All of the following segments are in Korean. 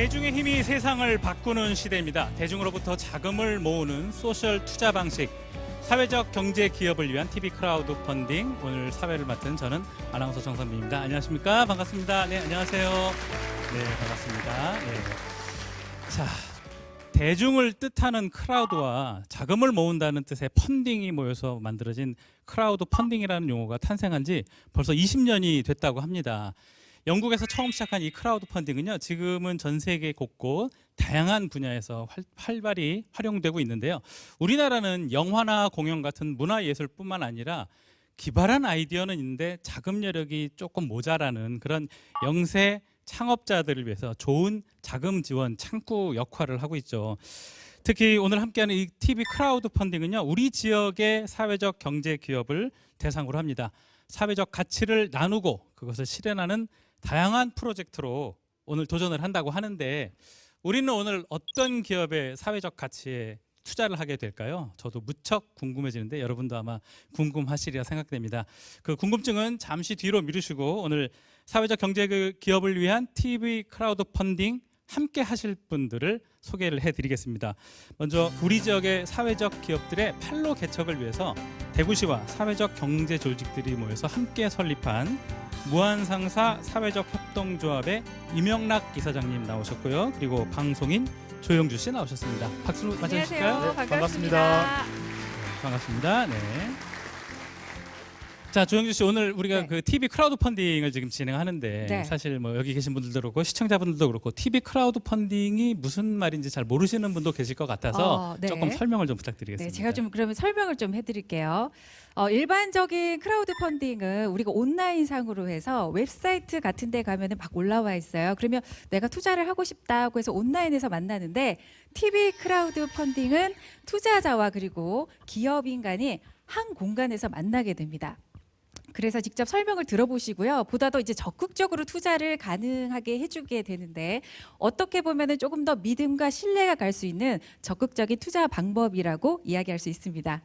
대중의 힘이 세상을 바꾸는 시대입니다. 대중으로부터 자금을 모으는 소셜 투자 방식, 사회적 경제 기업을 위한 TV 크라우드 펀딩. 오늘 사회를 맡은 저는 아나운서 정선민입니다. 안녕하십니까? 반갑습니다. 네, 안녕하세요. 네, 반갑습니다. 네. 자, 대중을 뜻하는 크라우드와 자금을 모은다는 뜻의 펀딩이 모여서 만들어진 크라우드 펀딩이라는 용어가 탄생한 지 벌써 20년이 됐다고 합니다. 영국에서 처음 시작한 이 크라우드 펀딩은요, 지금은 전 세계 곳곳 다양한 분야에서 활발히 활용되고 있는데요. 우리나라는 영화나 공연 같은 문화예술뿐만 아니라 기발한 아이디어는 있는데 자금 여력이 조금 모자라는 그런 영세 창업자들을 위해서 좋은 자금 지원 창구 역할을 하고 있죠. 특히 오늘 함께하는 이 TV 크라우드 펀딩은요, 우리 지역의 사회적 경제 기업을 대상으로 합니다. 사회적 가치를 나누고 그것을 실현하는 다양한 프로젝트로 오늘 도전을 한다고 하는데, 우리는 오늘 어떤 기업의 사회적 가치에 투자를 하게 될까요? 저도 무척 궁금해지는데 여러분도 아마 궁금하시리라 생각됩니다. 그 궁금증은 잠시 뒤로 미루시고 오늘 사회적 경제 기업을 위한 TV 크라우드 펀딩 함께 하실 분들을 소개를 해드리겠습니다. 먼저 우리 지역의 사회적 기업들의 판로 개척을 위해서 대구시와 사회적 경제 조직들이 모여서 함께 설립한 무한상사 사회적 협동조합의 이명락 이사장님 나오셨고요. 그리고 방송인 조영주 씨 나오셨습니다. 박수로 맞아주실까요? 안녕하세요. 네, 반갑습니다. 반갑습니다. 네. 자, 조영주 씨, 오늘 우리가 네. 그 TV 크라우드 펀딩을 지금 진행하는데 네. 사실 뭐 여기 계신 분들도 그렇고 시청자분들도 그렇고 TV 크라우드 펀딩이 무슨 말인지 잘 모르시는 분도 계실 것 같아서 네. 조금 설명을 좀 네, 부탁드리겠습니다. 제가 좀 그러면 설명을 좀 해드릴게요. 일반적인 크라우드 펀딩은 우리가 온라인상으로 해서 웹사이트 같은 데 가면은 막 올라와 있어요. 그러면 내가 투자를 하고 싶다고 해서 온라인에서 만나는데, TV 크라우드 펀딩은 투자자와 그리고 기업인 간이 한 공간에서 만나게 됩니다. 그래서 직접 설명을 들어보시고요. 보다 더 이제 적극적으로 투자를 가능하게 해주게 되는데, 어떻게 보면은 조금 더 믿음과 신뢰가 갈 수 있는 적극적인 투자 방법이라고 이야기할 수 있습니다.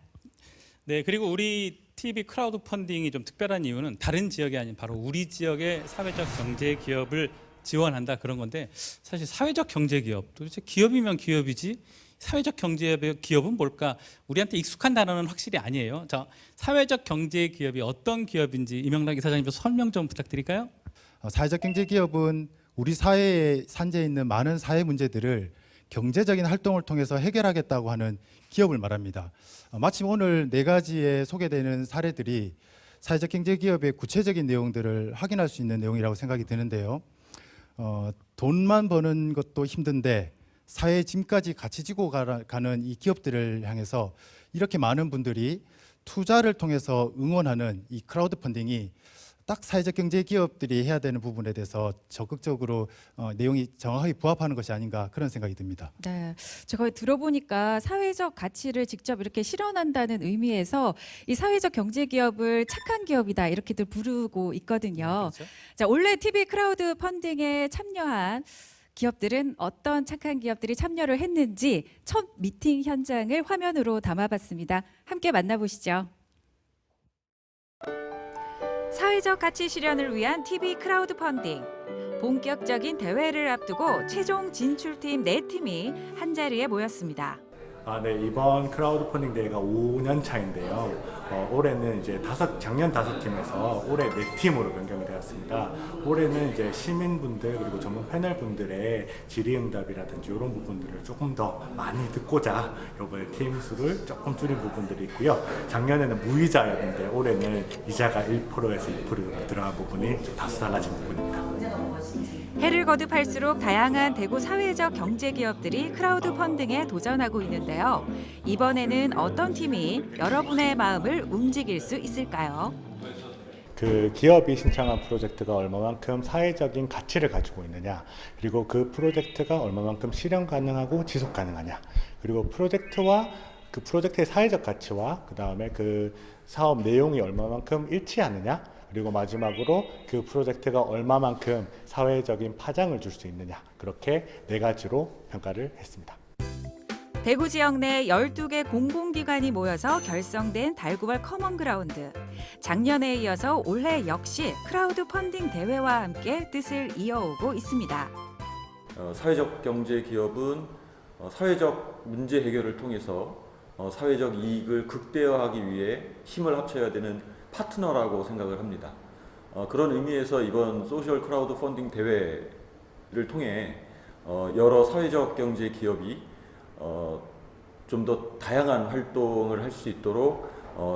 네, 그리고 우리 TV 크라우드 펀딩이 좀 특별한 이유는 다른 지역이 아닌 바로 우리 지역의 사회적 경제 기업을 지원한다, 그런 건데, 사실 사회적 경제 기업, 도대체 기업이면 기업이지 사회적 경제 기업은 뭘까? 우리한테 익숙한 단어는 확실히 아니에요. 자, 사회적 경제 기업이 어떤 기업인지 이명락 이사장님 설명 좀 부탁드릴까요? 사회적 경제 기업은 우리 사회에 산재해 있는 많은 사회 문제들을 경제적인 활동을 통해서 해결하겠다고 하는 기업을 말합니다. 마침 오늘 4가지의 소개되는 사례들이 사회적 경제 기업의 구체적인 내용들을 확인할 수 있는 내용이라고 생각이 드는데요. 돈만 버는 것도 힘든데 사회의 짐까지 같이 지고 가는 이 기업들을 향해서 이렇게 많은 분들이 투자를 통해서 응원하는 이 크라우드 펀딩이 딱 사회적 경제 기업들이 해야 되는 부분에 대해서 적극적으로 내용이 정확하게 부합하는 것이 아닌가, 그런 생각이 듭니다. 네, 제가 들어보니까 사회적 가치를 직접 이렇게 실현한다는 의미에서 이 사회적 경제 기업을 착한 기업이다 이렇게들 부르고 있거든요. 그렇죠? 자, 원래 TV 크라우드 펀딩에 참여한 기업들은 어떤 착한 기업들이 참여를 했는지 첫 미팅 현장을 화면으로 담아봤습니다. 함께 만나보시죠. 사회적 가치 실현을 위한 TV 크라우드 펀딩. 본격적인 대회를 앞두고 최종 진출팀 4팀이 한자리에 모였습니다. 네, 이번 크라우드 펀딩 대회가 5년 차인데요. 올해는 이제 작년 5팀에서 올해 4팀으로 변경이 되었습니다. 올해는 이제 시민분들 그리고 전문 패널분들의 질의응답이라든지 이런 부분들을 조금 더 많이 듣고자 이번에 팀 수를 조금 줄인 부분들이 있고요. 작년에는 무이자였는데 올해는 이자가 1%에서 2% 들어간 부분이 좀 다소 달라진 부분입니다. 해를 거듭할수록 다양한 대구 사회적 경제 기업들이 크라우드 펀딩에 도전하고 있는데요. 이번에는 어떤 팀이 여러분의 마음을 움직일 수 있을까요? 그 기업이 신청한 프로젝트가 얼마만큼 사회적인 가치를 가지고 있느냐, 그리고 그 프로젝트가 얼마만큼 실현 가능하고 지속 가능하냐, 그리고 프로젝트와 그 프로젝트의 사회적 가치와 그 다음에 그 사업 내용이 얼마만큼 일치하느냐, 그리고 마지막으로 그 프로젝트가 얼마만큼 사회적인 파장을 줄 수 있느냐, 그렇게 4가지로 평가를 했습니다. 대구 지역 내 12개 공공기관이 모여서 결성된 달구벌 커먼그라운드. 작년에 이어서 올해 역시 크라우드 펀딩 대회와 함께 뜻을 이어오고 있습니다. 사회적 경제 기업은 사회적 문제 해결을 통해서 사회적 이익을 극대화하기 위해 힘을 합쳐야 되는 파트너라고 생각을 합니다. 그런 의미에서 이번 소셜 크라우드 펀딩 대회를 통해 여러 사회적 경제 기업이 좀 더 다양한 활동을 할 수 있도록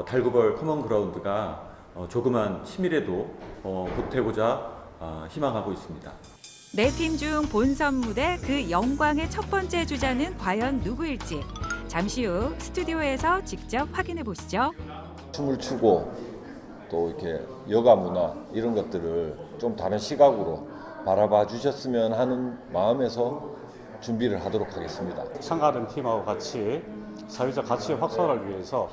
달구벌 커먼 그라운드가 조그만 힘이라도 보태고자 희망하고 있습니다. 네 팀 중 본선 무대 그 영광의 첫 번째 주자는 과연 누구일지 잠시 후 스튜디오에서 직접 확인해 보시죠. 춤을 추고 또 이렇게 여가 문화 이런 것들을 좀 다른 시각으로 바라봐 주셨으면 하는 마음에서 준비를 하도록 하겠습니다. 참가하는 팀하고 같이 사회적 가치의 확산을 위해서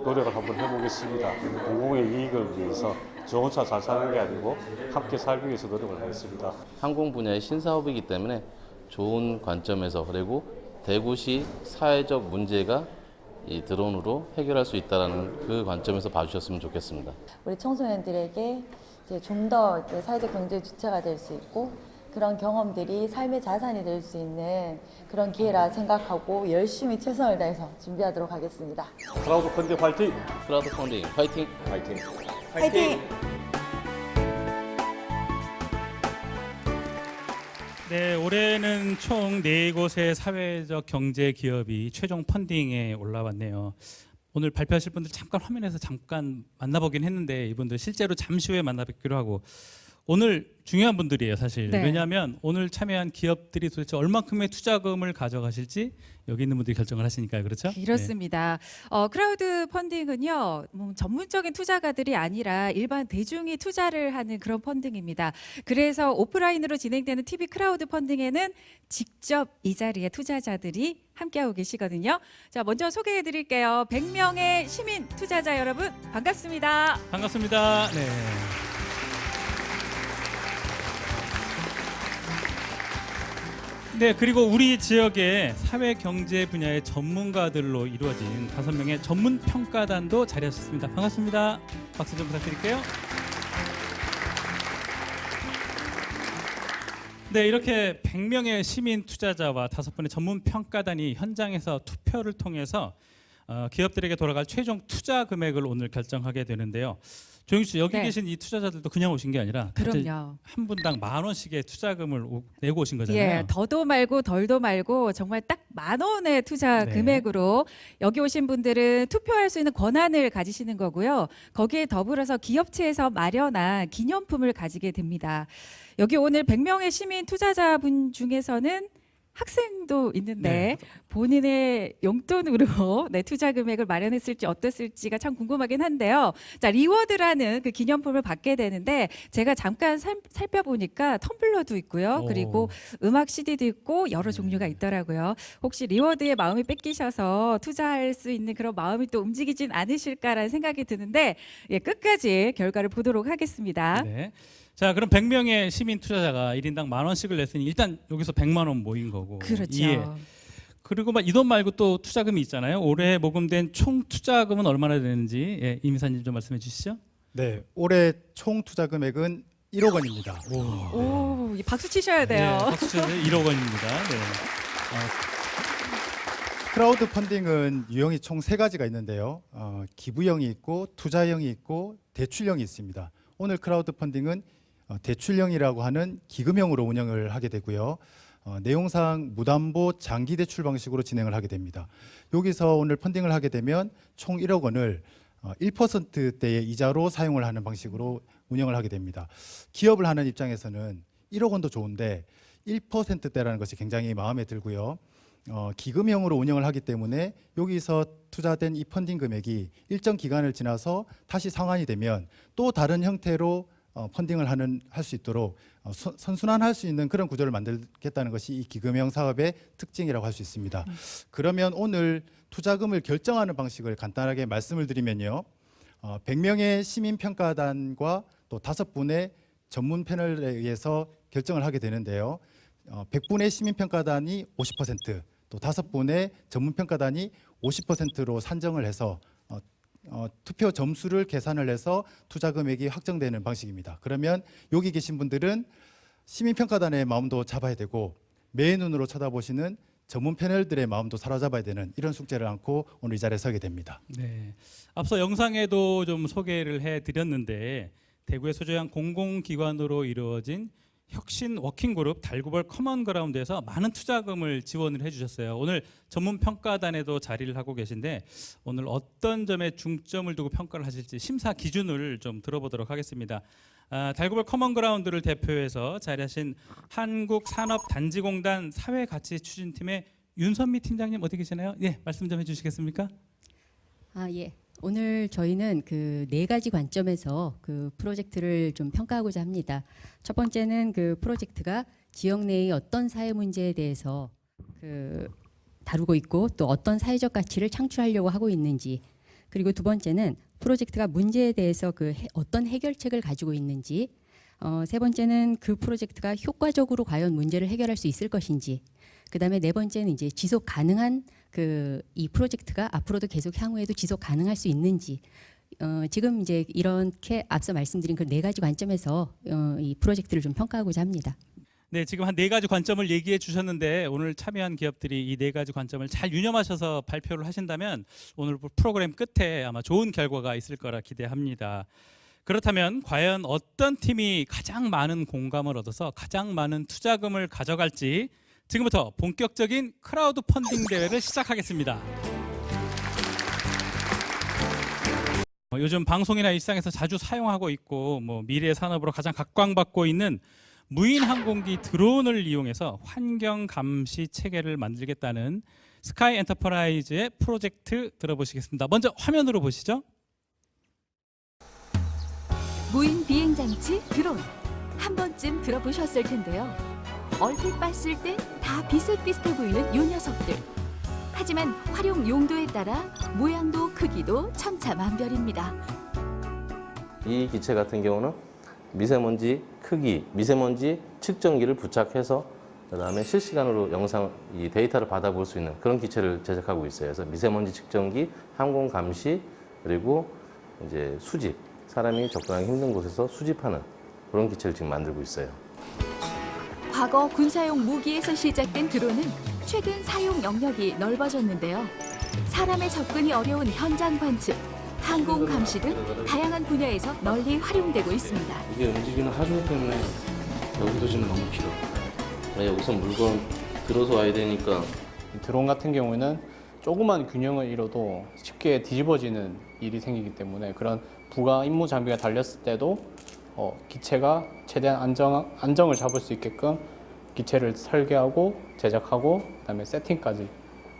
노력을 한번 해보겠습니다. 공공의 이익을 위해서 저 혼자 잘 사는 게 아니고 함께 살기 위해서 노력을 하겠습니다. 항공 분야의 신사업이기 때문에 좋은 관점에서 그리고 대구시 사회적 문제가 이 드론으로 해결할 수 있다는 그 관점에서 봐주셨으면 좋겠습니다. 우리 청소년들에게 좀 더 사회적 경제 주체가 될 수 있고 그런 경험들이 삶의 자산이 될 수 있는 그런 기회라 생각하고 열심히 최선을 다해서 준비하도록 하겠습니다. 크라우드 펀딩 화이팅! 크라우드 펀딩 화이팅! 파이팅! 화이팅! 네, 올해는 총 4곳의 사회적 경제 기업이 최종 펀딩에 올라왔네요. 오늘 발표하실 분들 잠깐 화면에서 잠깐 만나보긴 했는데 이분들 실제로 잠시 후에 만나뵙기로 하고 오늘 중요한 분들이에요, 사실. 네. 왜냐하면 오늘 참여한 기업들이 도대체 얼만큼의 투자금을 가져가실지 여기 있는 분들이 결정을 하시니까요, 그렇죠? 그렇습니다. 크라우드 펀딩은요, 전문적인 투자가들이 아니라 일반 대중이 투자를 하는 그런 펀딩입니다. 그래서 오프라인으로 진행되는 TV 크라우드 펀딩에는 직접 이 자리에 투자자들이 함께하고 계시거든요. 자, 먼저 소개해 드릴게요. 100명의 시민 투자자 여러분, 반갑습니다. 반갑습니다. 네. 네, 그리고 우리 지역의 사회 경제 분야의 전문가들로 이루어진 5명의 전문 평가단도 자리하셨습니다. 반갑습니다. 박수 좀 부탁드릴게요. 네, 이렇게 100명의 시민 투자자와 5분의 전문 평가단이 현장에서 투표를 통해서 기업들에게 돌아갈 최종 투자 금액을 오늘 결정하게 되는데요. 조영 씨, 여기 네. 계신 이 투자자들도 그냥 오신 게 아니라 다들 그럼요. 한 분당 10,000원씩의 투자금을 내고 오신 거잖아요. 예, 더도 말고 덜도 말고 정말 딱 10,000원의 투자 네. 금액으로 여기 오신 분들은 투표할 수 있는 권한을 가지시는 거고요. 거기에 더불어서 기업체에서 마련한 기념품을 가지게 됩니다. 여기 오늘 100명의 시민 투자자분 중에서는 학생도 있는데 네. 본인의 용돈으로 네, 투자 금액을 마련했을지 어땠을지가 참 궁금하긴 한데요. 자, 리워드라는 그 기념품을 받게 되는데 제가 잠깐 살펴보니까 텀블러도 있고요. 오. 그리고 음악 CD도 있고 여러 종류가 있더라고요. 혹시 리워드의 마음이 뺏기셔서 투자할 수 있는 그런 마음이 또 움직이진 않으실까라는 생각이 드는데 예, 끝까지 결과를 보도록 하겠습니다. 네. 자, 그럼 100명의 시민 투자자가 1인당 10,000원씩을 냈으니 일단 여기서 100만 원 모인 거고. 그렇죠. 예. 그리고 이 돈 말고 또 투자금이 있잖아요. 올해 모금된 총 투자금은 얼마나 되는지 예, 임 이사님 좀 말씀해 주시죠. 네, 올해 총 투자 금액은 1억 원입니다. 오, 이 박수 치셔야 돼요. 네, 박수 쳐서 1억 원입니다. 네. 크라우드 펀딩은 유형이 총 3가지가 있는데요. 기부형이 있고 투자형이 있고 대출형이 있습니다. 오늘 크라우드 펀딩은 대출형이라고 하는 기금형으로 운영을 하게 되고요. 내용상 무담보 장기 대출 방식으로 진행을 하게 됩니다. 여기서 오늘 펀딩을 하게 되면 총 1억 원을 1%대의 이자로 사용을 하는 방식으로 운영을 하게 됩니다. 기업을 하는 입장에서는 1억 원도 좋은데 1%대라는 것이 굉장히 마음에 들고요. 기금형으로 운영을 하기 때문에 여기서 투자된 이 펀딩 금액이 일정 기간을 지나서 다시 상환이 되면 또 다른 형태로 펀딩을 할 수 있도록 선순환할 수 있는 그런 구조를 만들겠다는 것이 이 기금형 사업의 특징이라고 할 수 있습니다. 그러면 오늘 투자금을 결정하는 방식을 간단하게 말씀을 드리면요. 100명의 시민평가단과 또 5분의 전문 패널에 의해서 결정을 하게 되는데요. 100분의 시민평가단이 50%, 또 5분의 전문평가단이 50%로 산정을 해서 투표 점수를 계산을 해서 투자 금액이 확정되는 방식입니다. 그러면 여기 계신 분들은 시민평가단의 마음도 잡아야 되고 매의 눈으로 쳐다보시는 전문 패널들의 마음도 사로잡아야 되는 이런 숙제를 안고 오늘 이 자리에 서게 됩니다. 네. 앞서 영상에도 좀 소개를 해드렸는데 대구의 소재형 공공기관으로 이루어진 혁신 워킹그룹 달구벌 커먼그라운드에서 많은 투자금을 지원을 해주셨어요. 오늘 전문평가단에도 자리를 하고 계신데 오늘 어떤 점에 중점을 두고 평가를 하실지 심사 기준을 좀 들어보도록 하겠습니다. 달구벌 커먼그라운드를 대표해서 자리하신 한국산업단지공단 사회가치추진팀의 윤선미 팀장님 어디 계시나요? 예, 말씀 좀 해주시겠습니까? 예. 오늘 저희는 그 4가지 관점에서 그 프로젝트를 좀 평가하고자 합니다. 첫 번째는 그 프로젝트가 지역 내의 어떤 사회 문제에 대해서 그 다루고 있고 또 어떤 사회적 가치를 창출하려고 하고 있는지, 그리고 두 번째는 프로젝트가 문제에 대해서 그 어떤 해결책을 가지고 있는지, 세 번째는 그 프로젝트가 효과적으로 과연 문제를 해결할 수 있을 것인지, 그다음에 네 번째는 이제 지속 가능한 그 이 프로젝트가 앞으로도 계속 향후에도 지속 가능할 수 있는지, 지금 이제 이렇게 앞서 말씀드린 그 4가지 관점에서 이 프로젝트를 좀 평가하고자 합니다. 네, 지금 한 4가지 관점을 얘기해 주셨는데 오늘 참여한 기업들이 이 4가지 관점을 잘 유념하셔서 발표를 하신다면 오늘 프로그램 끝에 아마 좋은 결과가 있을 거라 기대합니다. 그렇다면 과연 어떤 팀이 가장 많은 공감을 얻어서 가장 많은 투자금을 가져갈지 지금부터 본격적인 크라우드 펀딩 대회를 시작하겠습니다. 요즘 방송이나 일상에서 자주 사용하고 있고 미래의 산업으로 가장 각광받고 있는 무인 항공기 드론을 이용해서 환경 감시 체계를 만들겠다는 스카이 엔터프라이즈의 프로젝트 들어보시겠습니다. 먼저 화면으로 보시죠. 무인 비행 장치 드론 한 번쯤 들어보셨을 텐데요. 얼핏 봤을 땐 다 비슷비슷해 보이는 요 녀석들. 하지만 활용 용도에 따라 모양도 크기도 천차만별입니다. 이 기체 같은 경우는 미세먼지 크기, 미세먼지 측정기를 부착해서 그다음에 실시간으로 영상 이 데이터를 받아볼 수 있는 그런 기체를 제작하고 있어요. 그래서 미세먼지 측정기, 항공 감시, 그리고 이제 수집, 사람이 접근하기 힘든 곳에서 수집하는 그런 기체를 지금 만들고 있어요. 과거 군사용 무기에서 시작된 드론은 최근 사용 영역이 넓어졌는데요. 사람의 접근이 어려운 현장 관측, 항공 감시 등 다양한 분야에서 널리 활용되고 있습니다. 이게 움직이는 하중 때문에 여기도 지금 너무 길어. 우선 물건 들어서 와야 되니까. 드론 같은 경우는 조그만 균형을 잃어도 쉽게 뒤집어지는 일이 생기기 때문에 그런 부가 임무 장비가 달렸을 때도 기체가 최대한 안정을 잡을 수 있게끔 기체를 설계하고 제작하고 그다음에 세팅까지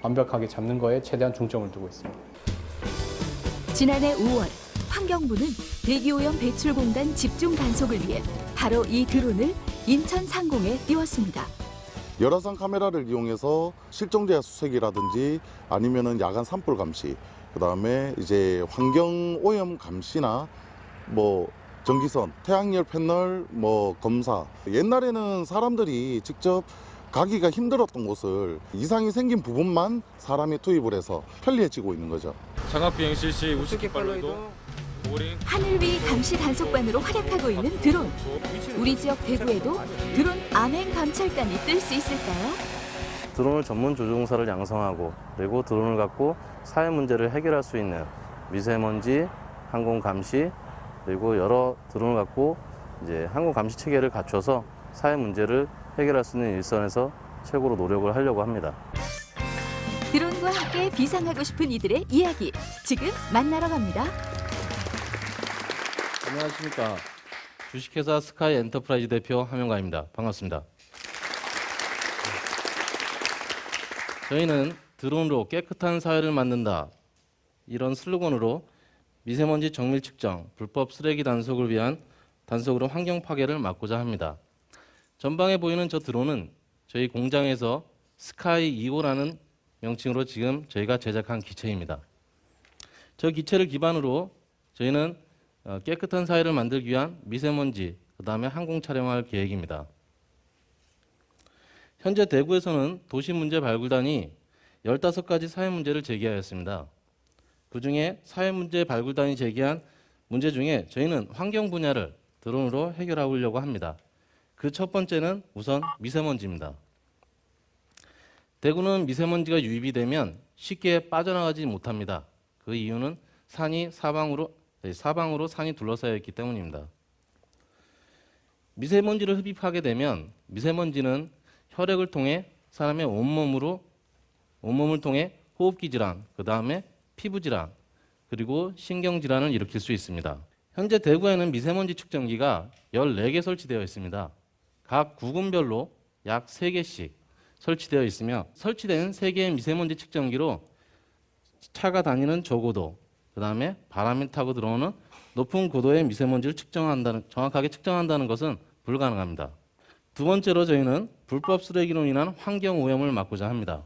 완벽하게 잡는 거에 최대한 중점을 두고 있습니다. 지난해 5월 환경부는 대기오염 배출공단 집중 단속을 위해 바로 이 드론을 인천 상공에 띄웠습니다. 열화상 카메라를 이용해서 실종자 수색이라든지 아니면은 야간 산불 감시, 그다음에 이제 환경 오염 감시나 전기선, 태양열 패널 검사. 옛날에는 사람들이 직접 가기가 힘들었던 곳을 이상이 생긴 부분만 사람이 투입을 해서 편리해지고 있는 거죠. 장갑 비행 실시 우측 깃발로도 하늘 위 감시 단속반으로 활약하고 있는 드론. 우리 지역 대구에도 드론 안행 감찰단이 뜰 수 있을까요? 드론을 전문 조종사를 양성하고 그리고 드론을 갖고 사회 문제를 해결할 수 있는 미세먼지, 항공 감시, 그리고 여러 드론을 갖고 이제 항공 감시 체계를 갖춰서 사회 문제를 해결할 수 있는 일선에서 최고로 노력을 하려고 합니다. 드론과 함께 비상하고 싶은 이들의 이야기 지금 만나러 갑니다. 안녕하십니까. 주식회사 스카이 엔터프라이즈 대표 함영가입니다. 반갑습니다. 저희는 드론으로 깨끗한 사회를 만든다. 이런 슬로건으로 미세먼지 정밀 측정, 불법 쓰레기 단속을 위한 단속으로 환경 파괴를 막고자 합니다. 전방에 보이는 저 드론은 저희 공장에서 스카이 2호라는 명칭으로 지금 저희가 제작한 기체입니다. 저 기체를 기반으로 저희는 깨끗한 사회를 만들기 위한 미세먼지, 그다음에 항공 촬영할 계획입니다. 현재 대구에서는 도시문제 발굴단이 15가지 사회 문제를 제기하였습니다. 그중에 사회 문제 발굴단이 제기한 문제 중에 저희는 환경 분야를 드론으로 해결하려고 합니다. 그 첫 번째는 우선 미세먼지입니다. 대구는 미세먼지가 유입이 되면 쉽게 빠져나가지 못합니다. 그 이유는 사방으로 산이 둘러싸여 있기 때문입니다. 미세먼지를 흡입하게 되면 미세먼지는 혈액을 통해 사람의 온몸을 통해 호흡기 질환, 그 다음에 피부 질환, 그리고 신경 질환을 일으킬 수 있습니다. 현재 대구에는 미세먼지 측정기가 14개 설치되어 있습니다. 각 구군별로 약 3개씩 설치되어 있으며 설치된 3개의 미세먼지 측정기로 차가 다니는 저고도, 그 다음에 바람이 타고 들어오는 높은 고도의 미세먼지를 정확하게 측정한다는 것은 불가능합니다. 두 번째로 저희는 불법 쓰레기로 인한 환경 오염을 막고자 합니다.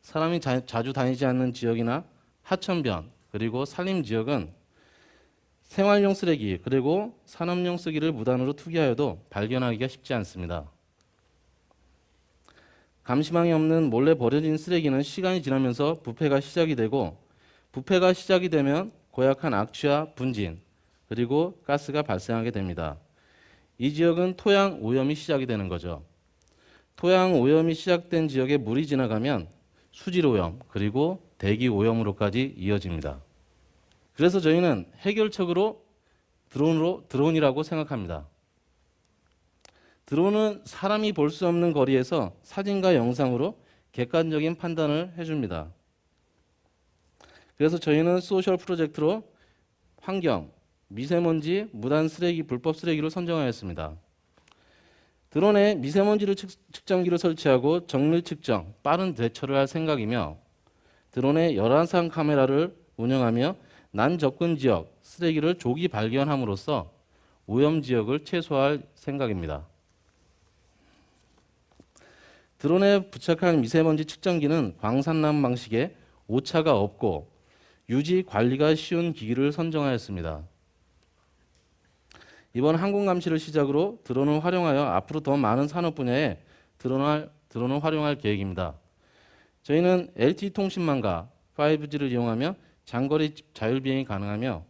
사람이 자주 다니지 않는 지역이나 하천변 그리고 산림 지역은 생활용 쓰레기 그리고 산업용 쓰레기를 무단으로 투기하여도 발견하기가 쉽지 않습니다. 감시망이 없는 몰래 버려진 쓰레기는 시간이 지나면서 부패가 시작이 되고 부패가 시작이 되면 고약한 악취와 분진 그리고 가스가 발생하게 됩니다. 이 지역은 토양 오염이 시작이 되는 거죠. 토양 오염이 시작된 지역에 물이 지나가면 수질 오염 그리고 대기 오염으로까지 이어집니다. 그래서 저희는 해결책으로 드론이라고 생각합니다. 드론은 사람이 볼 수 없는 거리에서 사진과 영상으로 객관적인 판단을 해줍니다. 그래서 저희는 소셜 프로젝트로 환경, 미세먼지, 무단 쓰레기, 불법 쓰레기를 선정하였습니다. 드론에 미세먼지를 측정기를 설치하고 정밀 측정, 빠른 대처를 할 생각이며 드론에 열화상 카메라를 운영하며 난접근 지역 쓰레기를 조기 발견함으로써 오염 지역을 최소화할 생각입니다. 드론에 부착한 미세먼지 측정기는 광산남 방식의 오차가 없고 유지 관리가 쉬운 기기를 선정하였습니다. 이번 항공 감시를 시작으로 드론을 활용하여 앞으로 더 많은 산업 분야에 드론을 활용할 계획입니다. 저희는 LTE 통신망과 5G를 이용하며 장거리 자율 비행이 가능하며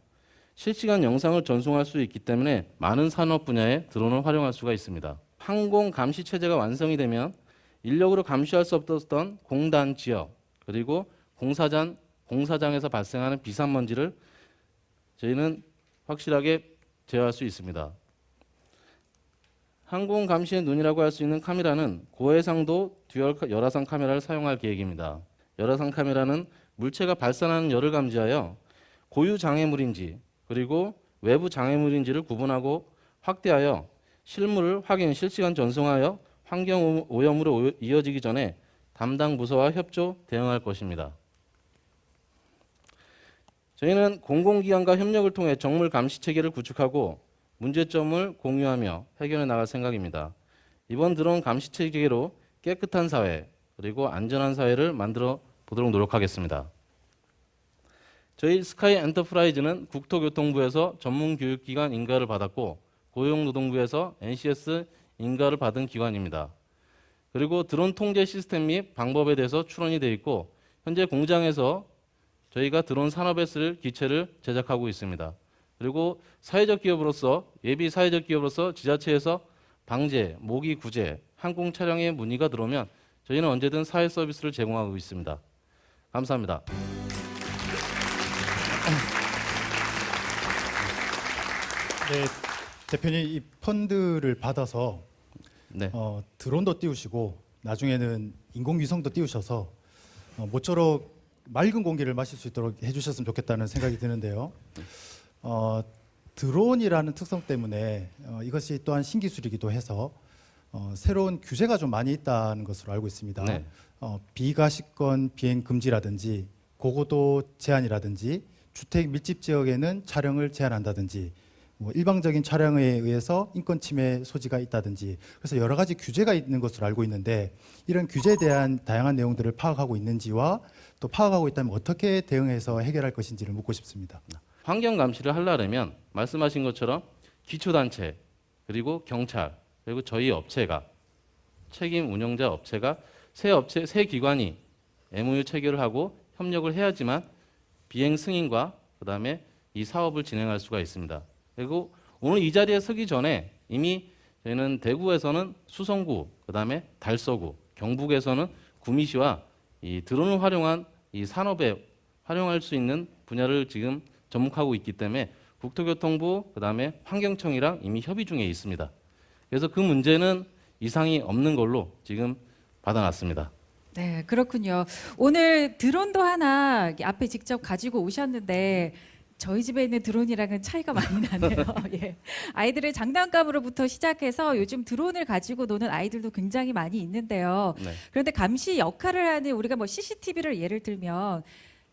실시간 영상을 전송할 수 있기 때문에 많은 산업 분야에 드론을 활용할 수가 있습니다. 항공 감시 체제가 완성이 되면 인력으로 감시할 수 없었던 공단 지역 그리고 공사장에서 발생하는 비산먼지를 저희는 확실하게 제어할 수 있습니다. 항공 감시의 눈이라고 할 수 있는 카메라는 고해상도 듀얼 열화상 카메라를 사용할 계획입니다. 열화상 카메라는 물체가 발산하는 열을 감지하여 고유 장애물인지 그리고 외부 장애물인지를 구분하고 확대하여 실물을 실시간 전송하여 환경 오염으로 이어지기 전에 담당 부서와 협조 대응할 것입니다. 저희는 공공기관과 협력을 통해 정물 감시 체계를 구축하고 문제점을 공유하며 해결해 나갈 생각입니다. 이번 드론 감시 체계로 깨끗한 사회 그리고 안전한 사회를 만들어 보도록 노력하겠습니다. 저희 스카이 엔터프라이즈는 국토교통부에서 전문교육기관 인가를 받았고 고용노동부에서 NCS 인가를 받은 기관입니다. 그리고 드론 통제 시스템 및 방법에 대해서 출원이 되어 있고 현재 공장에서 저희가 드론 산업에 쓸 기체를 제작하고 있습니다. 그리고 사회적 기업으로서 예비 사회적 기업으로서 지자체에서 방제, 모기 구제, 항공 촬영에 문의가 들어오면 저희는 언제든 사회 서비스를 제공하고 있습니다. 감사합니다. 네, 대표님 이 펀드를 받아서 네. 드론도 띄우시고 나중에는 인공위성도 띄우셔서 모쪼록 맑은 공기를 마실 수 있도록 해주셨으면 좋겠다는 생각이 드는데요. 드론이라는 특성 때문에 이것이 또한 신기술이기도 해서 새로운 규제가 좀 많이 있다는 것으로 알고 있습니다. 네. 비가시권 비행 금지라든지 고고도 제한이라든지 주택 밀집 지역에는 촬영을 제한한다든지 일방적인 촬영에 의해서 인권 침해 소지가 있다든지 그래서 여러 가지 규제가 있는 것으로 알고 있는데 이런 규제에 대한 다양한 내용들을 파악하고 있는지와 또 파악하고 있다면 어떻게 대응해서 해결할 것인지를 묻고 싶습니다. 환경 감시를 하려면 말씀하신 것처럼 기초단체 그리고 경찰 그리고 저희 업체가 책임 운영자 업체가 세 기관이 MOU 체결을 하고 협력을 해야지만 비행 승인과 그다음에 이 사업을 진행할 수가 있습니다. 그리고 오늘 이 자리에 서기 전에 이미 저희는 대구에서는 수성구, 그다음에 달서구 경북에서는 구미시와 이 드론을 활용한 이 산업에 활용할 수 있는 분야를 지금 접목하고 있기 때문에 국토교통부 그다음에 환경청이랑 이미 협의 중에 있습니다. 그래서 그 문제는 이상이 없는 걸로 지금 받아놨습니다. 네, 그렇군요. 오늘 드론도 하나 앞에 직접 가지고 오셨는데 저희 집에 있는 드론이랑은 차이가 많이 나네요. 예. 아이들의 장난감으로부터 시작해서 요즘 드론을 가지고 노는 아이들도 굉장히 많이 있는데요. 네. 그런데 감시 역할을 하는 우리가 뭐 CCTV를 예를 들면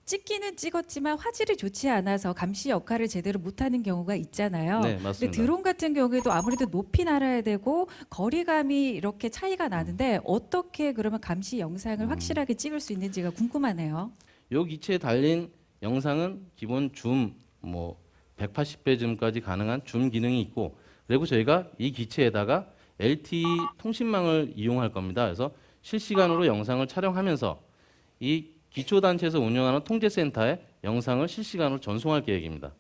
찍기는 찍었지만 화질이 좋지 않아서 감시 역할을 제대로 못하는 경우가 있잖아요. 네, 근데 맞습니다. 드론 같은 경우에도 아무래도 높이 날아야 되고 거리감이 이렇게 차이가 나는데 어떻게 그러면 감시 영상을 확실하게 찍을 수 있는지가 궁금하네요. 요 기체에 달린 영상은 기본 줌 뭐 180배 줌까지 가능한 줌 기능이 있고, 그리고 저희가 이 기체에다가 LTE 통신망을 이용할 겁니다. 그래서 실시간으로 영상을 촬영하면서 이 기초단체에서 운영하는 통제센터에 영상을 실시간으로 전송할 계획입니다.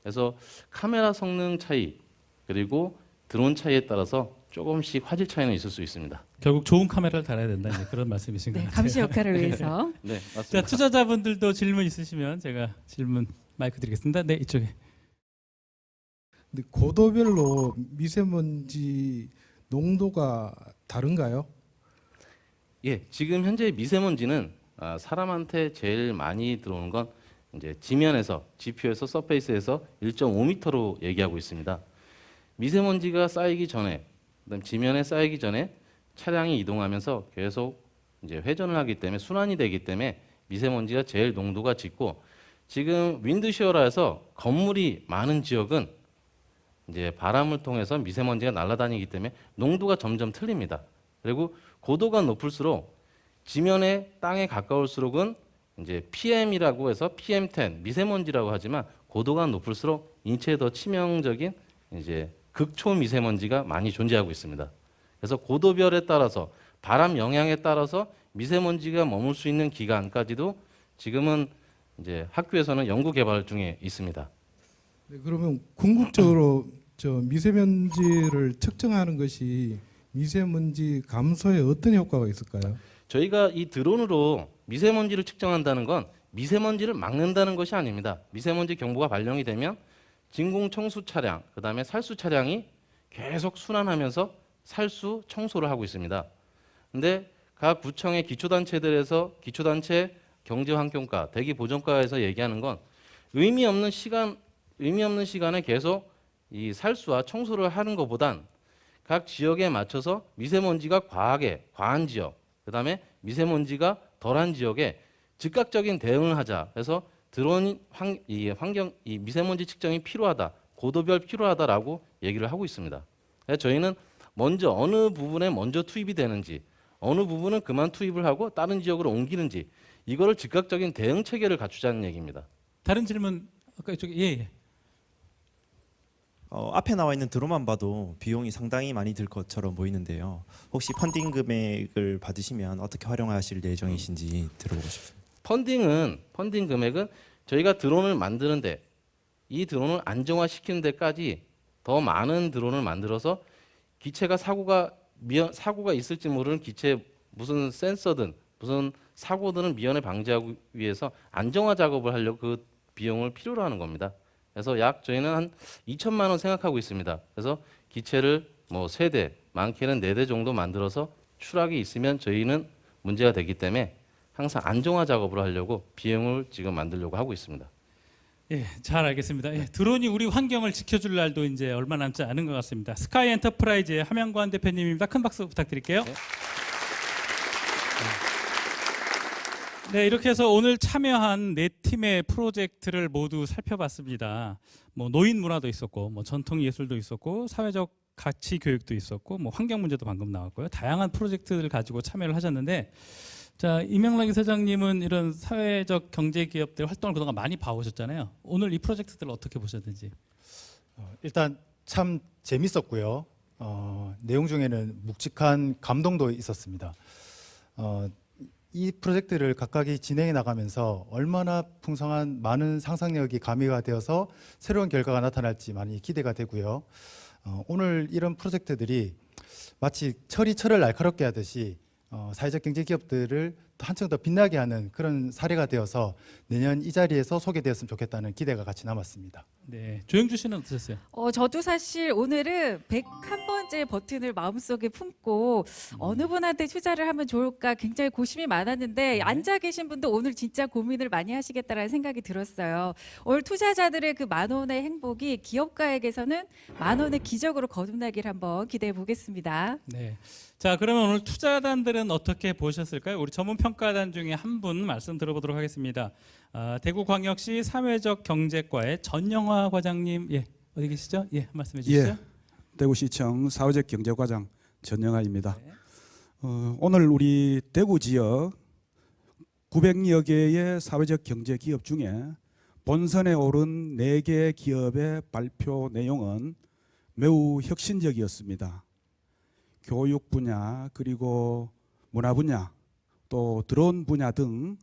그래서 카메라 성능 차이 그리고 드론 차이에 따라서 조금씩 화질 차이는 있을 수 있습니다. 결국 좋은 카메라를 달아야 된다, 이제 그런 말씀이신 것 네, 같아요. 감시 역할을 위해서. 네, 자, 맞습니다. 투자자분들도 질문 있으시면 제가 질문 마이크 드리겠습니다. 네, 이쪽에. 근데 고도별로 미세먼지 농도가 다른가요? 예, 지금 현재 미세먼지는 사람한테 제일 많이 들어오는 건 이제 지면에서, 지표에서, 서페이스에서 1.5m로 얘기하고 있습니다. 미세먼지가 쌓이기 전에, 그다음 지면에 쌓이기 전에 차량이 이동하면서 계속 이제 회전을 하기 때문에 순환이 되기 때문에 미세먼지가 제일 농도가 짙고, 지금 윈드시어라 해서 건물이 많은 지역은 이제 바람을 통해서 미세먼지가 날아다니기 때문에 농도가 점점 틀립니다. 그리고 고도가 높을수록 지면에 땅에 가까울수록은 이제 PM이라고 해서 PM10 미세먼지라고 하지만 고도가 높을수록 인체에 더 치명적인 이제 극초 미세먼지가 많이 존재하고 있습니다. 그래서 고도별에 따라서 바람 영향에 따라서 미세먼지가 머물 수 있는 기간까지도 지금은 이제 학교에서는 연구 개발 중에 있습니다. 네, 그러면 궁극적으로 미세먼지를 측정하는 것이 미세먼지 감소에 어떤 효과가 있을까요? 저희가 이 드론으로 미세먼지를 측정한다는 건 미세먼지를 막는다는 것이 아닙니다. 미세먼지 경보가 발령이 되면 진공 청수 차량, 그다음에 살수 차량이 계속 순환하면서 살수 청소를 하고 있습니다. 근데 각 구청의 기초단체들에서 기초단체 경제환경과 대기보전과에서 얘기하는 건 의미 없는 시간에 계속 이 살수와 청소를 하는 것보단 각 지역에 맞춰서 미세먼지가 과한 지역, 그다음에 미세먼지가 덜한 지역에 즉각적인 대응을 하자. 그래서 드론 이 미세먼지 측정이 필요하다, 고도별 필요하다라고 얘기를 하고 있습니다. 그래서 저희는 먼저 어느 부분에 먼저 투입이 되는지, 어느 부분은 그만 투입을 하고 다른 지역으로 옮기는지, 이거를 즉각적인 대응 체계를 갖추자는 얘기입니다. 다른 질문 아까 이쪽에 예. 앞에 나와 있는 드론만 봐도 비용이 상당히 많이 들 것처럼 보이는데요. 혹시 펀딩 금액을 받으시면 어떻게 활용하실 예정이신지 들어보고 싶습니다. 펀딩 금액은 저희가 드론을 만드는데 이 드론을 안정화시키는 데까지 더 많은 드론을 만들어서 기체가 사고가 있을지 모르는 기체 무슨 센서든 무슨 사고들은 미연에 방지하기 위해서 안정화 작업을 하려고 그 비용을 필요로 하는 겁니다. 그래서 약 저희는 한 2천만 원 생각하고 있습니다. 그래서 기체를 뭐 3대, 많게는 4대 정도 만들어서 추락이 있으면 저희는 문제가 되기 때문에 항상 안정화 작업을 하려고 비용을 지금 만들려고 하고 있습니다. 예, 잘 알겠습니다. 예, 드론이 우리 환경을 지켜줄 날도 이제 얼마 남지 않은 것 같습니다. 스카이 엔터프라이즈의 함영관 대표님입니다. 큰 박수 부탁드릴게요. 네, 이렇게 해서 오늘 참여한 4팀의 프로젝트를 모두 살펴봤습니다. 뭐 노인 문화도 있었고, 뭐 전통 예술도 있었고, 사회적 가치 교육도 있었고, 뭐 환경 문제도 방금 나왔고요. 다양한 프로젝트를 가지고 참여를 하셨는데, 자, 이명락 이사장님은 이런 사회적 경제 기업들 활동을 그동안 많이 봐오셨잖아요. 오늘 이 프로젝트들을 어떻게 보셨는지? 일단 참 재밌었고요. 내용 중에는 묵직한 감동도 있었습니다. 이 프로젝트를 각각이 진행해 나가면서 얼마나 풍성한 많은 상상력이 가미가 되어서 새로운 결과가 나타날지 많이 기대가 되고요. 오늘 이런 프로젝트들이 마치 철이 철을 날카롭게 하듯이 사회적 경제 기업들을 또 한층 더 빛나게 하는 그런 사례가 되어서 내년 이 자리에서 소개되었으면 좋겠다는 기대가 같이 남았습니다. 네, 조영주 씨는 어떠셨어요? 저도 사실 오늘은 101번째 버튼을 마음속에 품고 어느 분한테 투자를 하면 좋을까 굉장히 고심이 많았는데 앉아 계신 분도 오늘 진짜 고민을 많이 하시겠다라는 생각이 들었어요. 오늘 투자자들의 그 10,000원의 행복이 기업가에게서는 10,000원의 기적으로 거듭나길 한번 기대해 보겠습니다. 네. 자, 그러면 오늘 투자단들은 어떻게 보셨을까요? 우리 전문 평가단 중에 한 분 말씀 들어보도록 하겠습니다. 대구광역시 사회적 경제과의 전영화 과장님, 예, 어디 계시죠? 예, 말씀해 주시죠. 예, 대구시청 사회적 경제과장 전영하입니다. 오늘 우리 대구 지역 900여 개의 사회적 경제 기업 중에 본선에 오른 4개 기업의 발표 내용은 매우 혁신적이었습니다. 교육 분야, 그리고 문화 분야, 또 드론 분야 등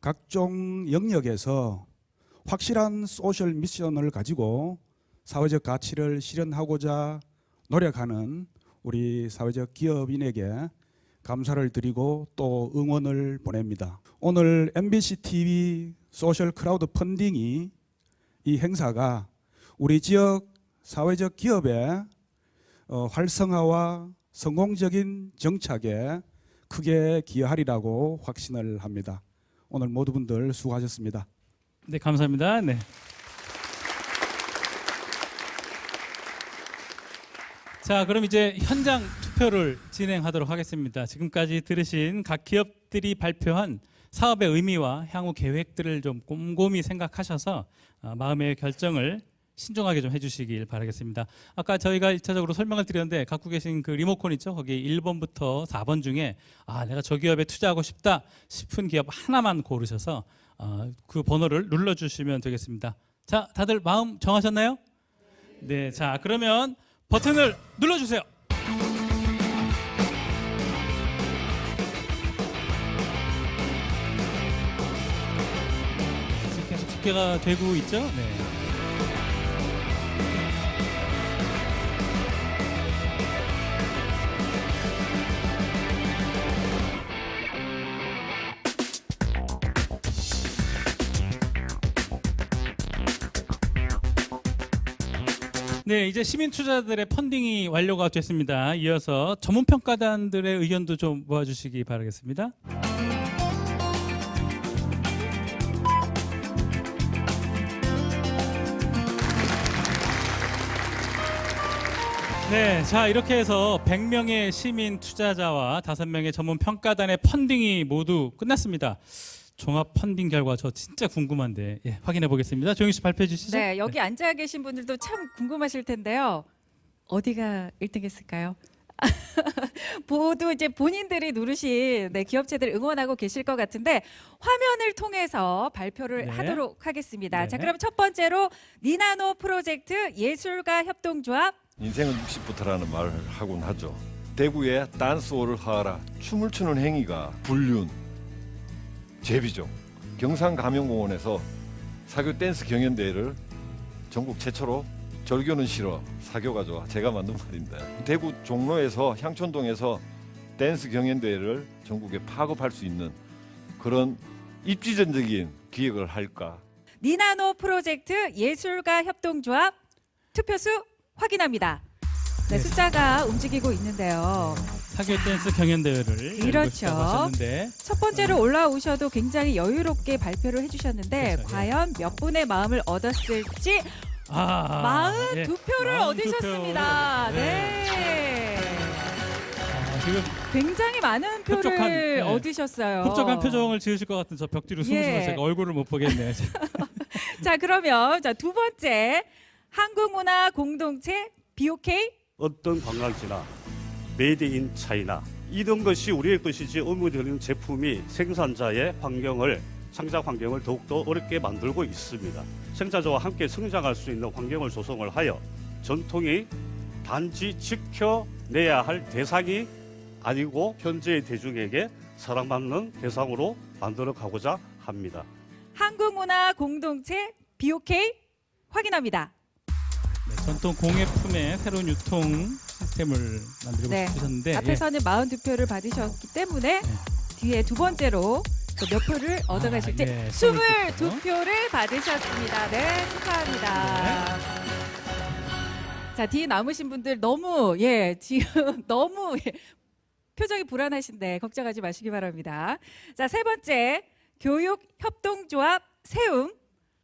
각종 영역에서 확실한 소셜 미션을 가지고 사회적 가치를 실현하고자 노력하는 우리 사회적 기업인에게 감사를 드리고 또 응원을 보냅니다. 오늘 MBC TV 소셜 크라우드 펀딩이 이 행사가 우리 지역 사회적 기업의 활성화와 성공적인 정착에 크게 기여하리라고 확신을 합니다. 오늘 모두 분들 수고하셨습니다. 네, 감사합니다. 네. 자, 그럼 이제 현장 투표를 진행하도록 하겠습니다. 지금까지 들으신 각 기업들이 발표한 사업의 의미와 향후 계획들을 좀 꼼꼼히 생각하셔서 마음의 결정을 신중하게 좀 해주시길 바라겠습니다. 아까 저희가 1차적으로 설명을 드렸는데 갖고 계신 그 리모컨 있죠? 거기 1번부터 4번 중에 내가 저 기업에 투자하고 싶다 싶은 기업 하나만 고르셔서 그 번호를 눌러주시면 되겠습니다. 자, 다들 마음 정하셨나요? 네, 자, 그러면 버튼을 눌러주세요. 지금 계속 집계가 되고 있죠? 네. 네, 이제 시민 투자들의 펀딩이 완료가 됐습니다. 이어서 전문 평가단들의 의견도 좀 모아주시기 바라겠습니다. 네, 자, 이렇게 해서 100명의 시민 투자자와 5명의 전문 평가단의 펀딩이 모두 끝났습니다. 종합 펀딩 결과 저 진짜 궁금한데 확인해 보겠습니다. 조영 씨 발표해 주시죠. 네, 여기 앉아 계신 분들도 참 궁금하실 텐데요. 어디가 1등했을까요? 모두 이제 본인들이 누르신 기업체들 응원하고 계실 것 같은데 화면을 통해서 발표를 하도록 하겠습니다. 자, 그럼 첫 번째로 니나노 프로젝트 예술가 협동조합. 인생은 60부터라는 말을 하곤 하죠. 대구의 댄스홀을 하라. 춤을 추는 행위가 불륜, 제비종, 경상가명공원에서 사교 댄스 경연대회를 전국 최초로 절교는 싫어, 사교가 좋아, 제가 만든 말입니다. 대구 종로에서 향촌동에서 댄스 경연대회를 전국에 파급할 수 있는 그런 입지전적인 기획을 할까. 니나노 프로젝트 예술가 협동조합 투표수 확인합니다. 네, 숫자가 움직이고 있는데요. 사교 댄스 경연대회를 그렇죠. 하셨는데 첫 번째로 올라오셔도 굉장히 여유롭게 발표를 해주셨는데 그렇죠, 과연 몇 분의 마음을 얻었을지 42표를 얻으셨습니다. 네. 지금 굉장히 많은 표를 얻으셨어요. 흡족한 표정을 지으실 것 같은 저 벽 뒤로 숨으셔서 제가 얼굴을 못 보겠네요. 자, 그러면 두 번째 한국문화 공동체 BOK. 어떤 관광지나 메이드 인 차이나 이런 것이 우리의 것이지 의무되는 제품이 생산자의 환경을 창작 환경을 더욱더 어렵게 만들고 있습니다. 생산자와 함께 성장할 수 있는 환경을 조성을 하여 전통이 단지 지켜내야 할 대상이 아니고 현재의 대중에게 사랑받는 대상으로 만들어 가고자 합니다. 한국문화 공동체 BOK 확인합니다. 네, 전통 공예품의 새로운 유통 시스템을 만들고 네. 싶으셨는데 앞에서는 42표를 받으셨기 때문에 뒤에 두 번째로 또 몇 표를 얻어가실지 예, 22표를 받으셨습니다. 네, 축하합니다. 자, 뒤에 남으신 분들 너무 지금 너무 표정이 불안하신데 걱정하지 마시기 바랍니다. 자, 세 번째 교육협동조합 세움.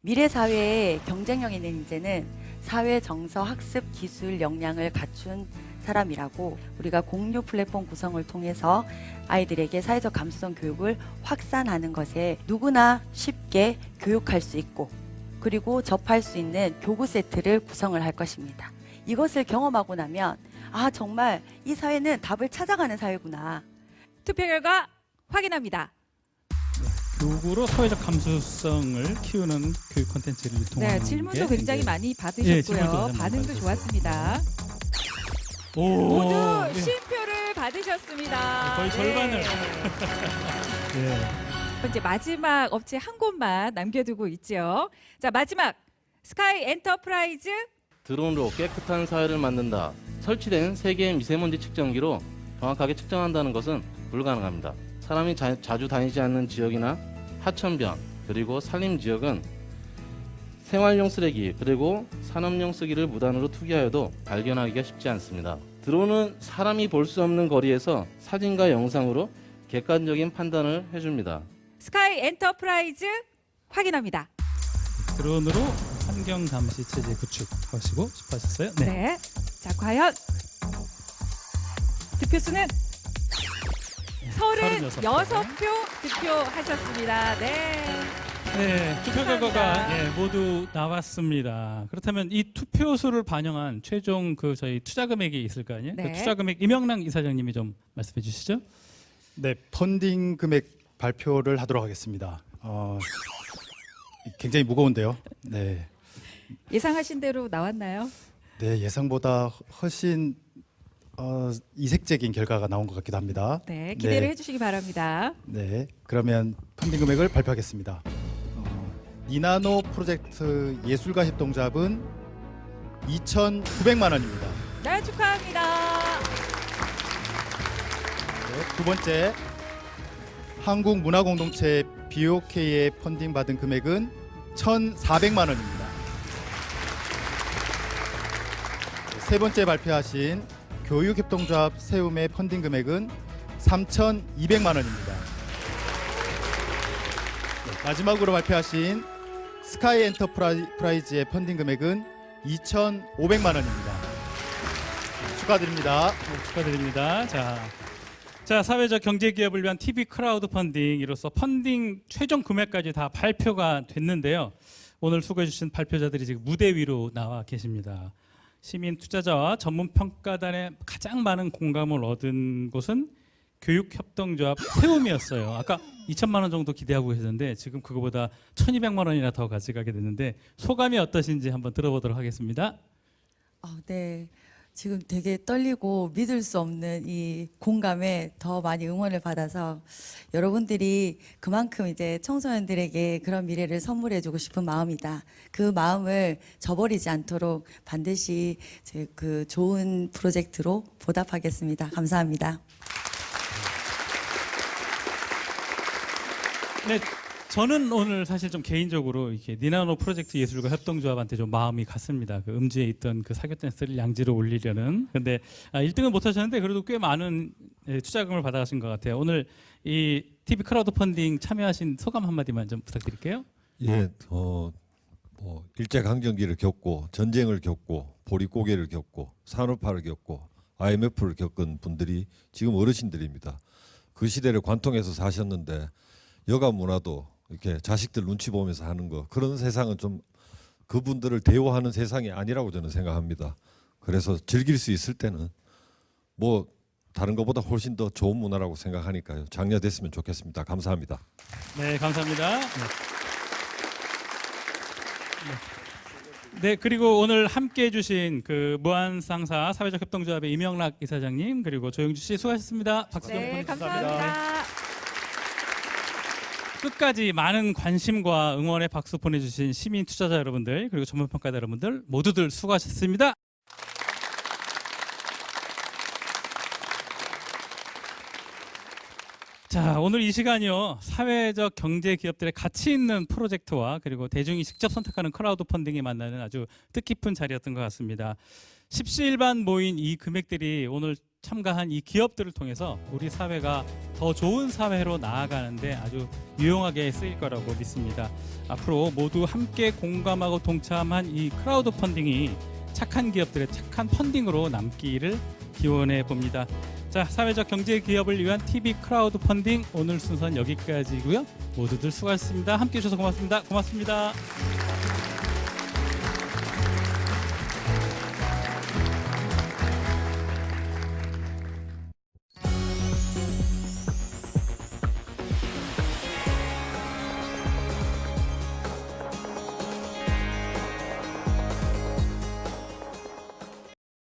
미래 사회의 경쟁력 있는 인재는 사회 정서 학습 기술 역량을 갖춘 사람이라고 우리가 공유 플랫폼 구성을 통해서 아이들에게 사회적 감수성 교육을 확산하는 것에 누구나 쉽게 교육할 수 있고 그리고 접할 수 있는 교구 세트를 구성을 할 것입니다. 이것을 경험하고 나면 아 정말 이 사회는 답을 찾아가는 사회구나. 투표 결과 확인합니다. 교육으로 사회적 감수성을 키우는 교육 콘텐츠를 유통하는 네, 질문도 게 굉장히 이제 많이 예, 질문도 받으셨고요. 많이 반응도 받으셨어요. 좋았습니다. 오, 모두 예. 50표를 받으셨습니다. 거의 절반을. 예. 이제 마지막 업체 한 곳만 남겨두고 있죠. 자, 마지막 스카이 엔터프라이즈. 드론으로 깨끗한 사회를 만든다. 설치된 3개의 미세먼지 측정기로 정확하게 측정한다는 것은 불가능합니다. 사람이 자주 다니지 않는 지역이나 하천변 그리고 산림 지역은 생활용 쓰레기 그리고 산업용 쓰기를 무단으로 투기하여도 발견하기가 쉽지 않습니다. 드론은 사람이 볼 수 없는 거리에서 사진과 영상으로 객관적인 판단을 해줍니다. 스카이 엔터프라이즈 확인합니다. 드론으로 환경 감시 체제 구축하시고 싶으셨어요? 네. 자, 과연 득표수는 36표 득표하셨습니다. 네. 네, 투표 축하합니다. 결과가 모두 나왔습니다. 그렇다면 이 투표수를 반영한 최종 저희 투자 금액이 있을 거 아니에요? 네. 그 투자 금액 이명락 이사장님이 좀 말씀해 주시죠. 네, 펀딩 금액 발표를 하도록 하겠습니다. 굉장히 무거운데요. 네, 예상하신 대로 나왔나요? 네 예상보다 훨씬 이색적인 결과가 나온 것 같기도 합니다. 네, 기대를 해주시기 바랍니다. 네, 그러면 펀딩 금액을 발표하겠습니다. 니나노 프로젝트 예술가 협동조합은 2,900만 원입니다. 네, 축하합니다. 네, 두 번째, 한국문화공동체 BOK의 펀딩 받은 금액은 1,400만 원입니다. 세 번째 발표하신 교육협동조합 세움의 펀딩 금액은 3,200만 원입니다. 마지막으로 발표하신 스카이 엔터프라이즈의 펀딩 금액은 2,500만 원입니다. 축하드립니다. 네, 축하드립니다. 자, 사회적 경제 기업을 위한 TV 크라우드 펀딩 이로써 펀딩 최종 금액까지 다 발표가 됐는데요. 오늘 수고해 주신 발표자들이 지금 무대 위로 나와 계십니다. 시민 투자자와 전문 평가단의 가장 많은 공감을 얻은 곳은 교육협동조합 세움이었어요. 아까 2천만 원 정도 기대하고 계셨는데 지금 그거보다 1,200만 원이나 더 가져가게 됐는데 소감이 어떠신지 한번 들어보도록 하겠습니다. 네. 지금 되게 떨리고 믿을 수 없는 이 공감에 더 많이 응원을 받아서 여러분들이 그만큼 이제 청소년들에게 그런 미래를 선물해주고 싶은 마음이다. 그 마음을 저버리지 않도록 반드시 그 좋은 프로젝트로 보답하겠습니다. 감사합니다. 네, 저는 오늘 사실 좀 개인적으로 이렇게 니나노 프로젝트 예술가 협동조합한테 좀 마음이 갔습니다. 그 음지에 있던 그 사교 댄스를 양지로 올리려는. 근데 1등은 못 하셨는데 그래도 꽤 많은 투자금을 받아가신 것 같아요. 오늘 이 TV 크라우드 펀딩 참여하신 소감 한마디만 좀 부탁드릴게요. 예, 일제 강점기를 겪고 전쟁을 겪고 보릿고개를 겪고 산업화를 겪고 IMF를 겪은 분들이 지금 어르신들입니다. 그 시대를 관통해서 사셨는데 여가 문화도 이렇게 자식들 눈치 보면서 하는 거 그런 세상은 좀 그분들을 대우하는 세상이 아니라고 저는 생각합니다. 그래서 즐길 수 있을 때는 뭐 다른 것보다 훨씬 더 좋은 문화라고 생각하니까요. 장려됐으면 좋겠습니다. 감사합니다. 네, 감사합니다. 네, 그리고 오늘 함께해 주신 그 무한상사 사회적 협동조합의 이명락 이사장님 그리고 조영주 씨 수고하셨습니다. 박수 좀 네, 보내주시기 감사합니다. 끝까지 많은 관심과 응원의 박수 보내주신 시민 투자자 여러분들 그리고 전문평가자 여러분들 모두들 수고하셨습니다. 자, 오늘 이 시간이요. 사회적 경제 기업들의 가치 있는 프로젝트와 그리고 대중이 직접 선택하는 크라우드 펀딩이 만나는 아주 뜻깊은 자리였던 것 같습니다. 십시일반 모인 이 금액들이 오늘 참가한 이 기업들을 통해서 우리 사회가 더 좋은 사회로 나아가는데 아주 유용하게 쓰일 거라고 믿습니다. 앞으로 모두 함께 공감하고 동참한 이 크라우드 펀딩이 착한 기업들의 착한 펀딩으로 남기를 기원해 봅니다. 자, 사회적 경제 기업을 위한 TV 크라우드 펀딩 오늘 순서는 여기까지고요. 모두들 수고하셨습니다. 함께 해주셔서 고맙습니다. 고맙습니다.